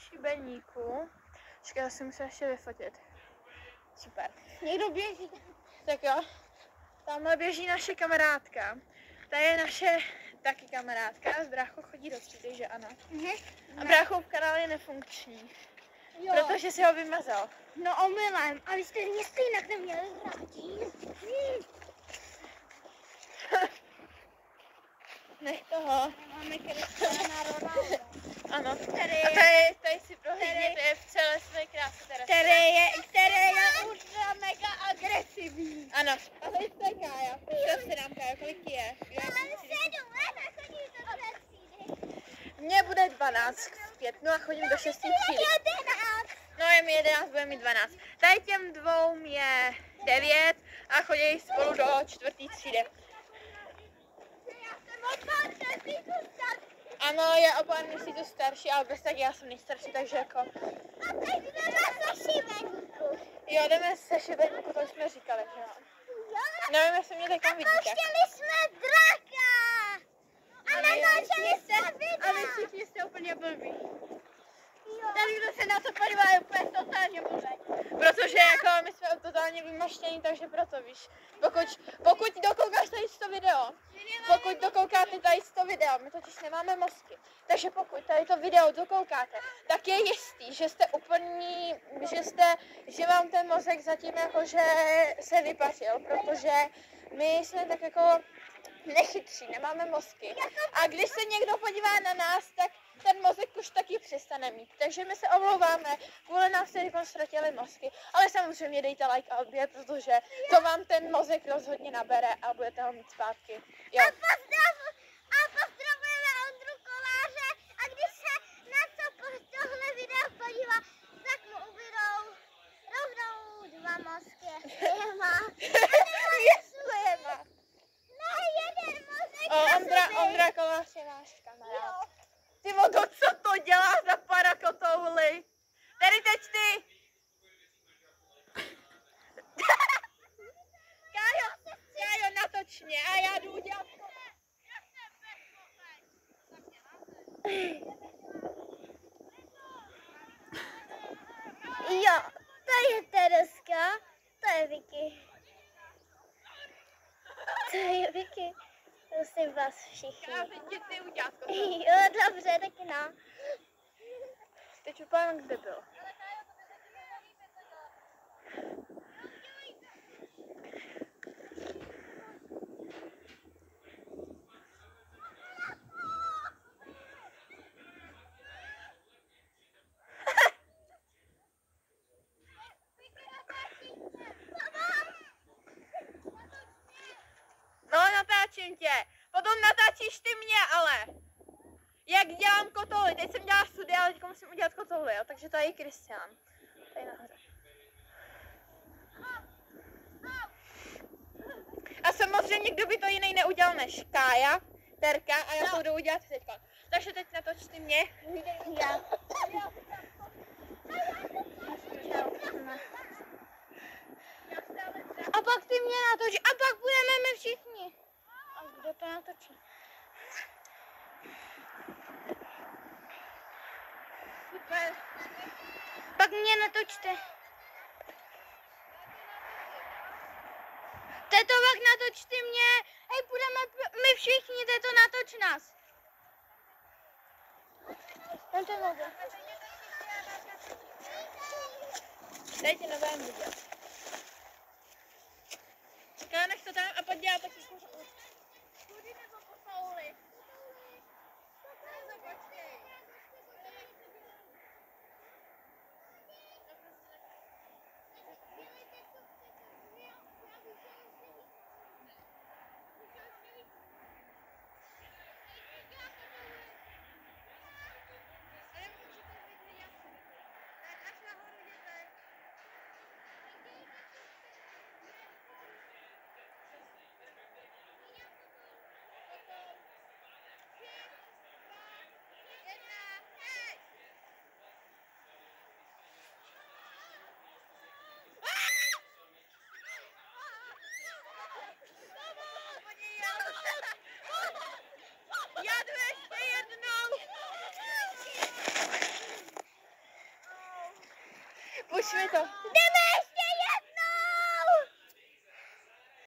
šibeníku. Počkej, já si musím ještě vyfotit. Super. Někdo běží. Tak jo. Tamhle běží naše kamarádka. Ta je naše taky kamarádka. S bráchou chodí do třídy, že ano. A bráchův kanál je nefunkční. Jo. Protože si ho vymazal. No omylem. A vy jste mě stejnak neměli vrátit. Nech toho. Máme Cristiana Ronaldo. Ano. Který A tady si prohlídněte v celé své kráse teda. Který je už mega agresivní. Ano. A tady je Kája. Přišel si nám Kája, kolik ti je? Mám 7 let a chodím do 2 třídy. Mně bude 12 v květnu a chodím do 6. třídy. 11. No je mi 11, bude mi 12. Tady těm dvou je 9 a chodí spolu do 4. třídy. Ano, je o pár měsíců starší, ale bez tak já jsem nejstarší, takže jako... A teď jdeme se šibeníku. Jo, jdeme se šibeníku, to jsme říkali, že jo. Nevím, jestli mě teď tam vidíte. Pouštěli jsme draka. A natáčeli jsme video. Ale všichni jste úplně blbí. Tady kdo se na to podívá, je úplně totálně blbý. Protože jako my jsme totálně vymaštění, takže proto víš. Pokud dokoukáš tady to video, pokud dokoukáte tady to video, my totiž nemáme mozky, takže pokud tady to video dokoukáte, tak je jistý, že jste úplní, že vám ten mozek zatím jakože se vypařil, protože my jsme tak jako nechytří, nemáme mozky. A když se někdo podívá na nás, tak ten mozek už taky přestane mít. Takže my se omlouváme, kvůli nás se ztratili mozky. Ale samozřejmě dejte like a odběr, protože to vám ten mozek rozhodně nabere a budete ho mít zpátky. Jo. A pozdravujeme Ondru Koláře a když se na tohle video podívá, tak mu ubydou rovnou 2 mozky. Děkujeme. Ne, jeden mozek. Ondra Kolář je náš kamarád. Ty vodo, co to dělá za parakotouly? Tady teď ty! Kájo, natoč mě a já jdu udělat to. Jo, to je Tereska, to je Vicky. To je Vicky. Prosím vás všichni. Já teď ty udělat to. Jo, dobře, taky no. Teď úplně kde byl. No, natáčím tě. Potom natáčíš ty mě, ale. Jak dělám kotouly. Teď jsem dělala studia, ale teď musím udělat kotouly, jo. Takže tady je Kristián. Tady nahoře. A samozřejmě, kdo by to jiný neudělal než Kája, Terka a já to budu udělat teďka. Takže teď natoč ty mě. Já. A pak ty mě natoč a pak budeme my všichni. A kdo to natočí? Super. Pak mě natočte. Teto, pak natočte mě. Hej, půjdeme my všichni, teto, natoč nás. Tam to mohu. Dejte novém video. Čeká, nech to tam a pojď dělat taky kuřu. Kudy nebo po fauli? Pušť mi to. Jdeme!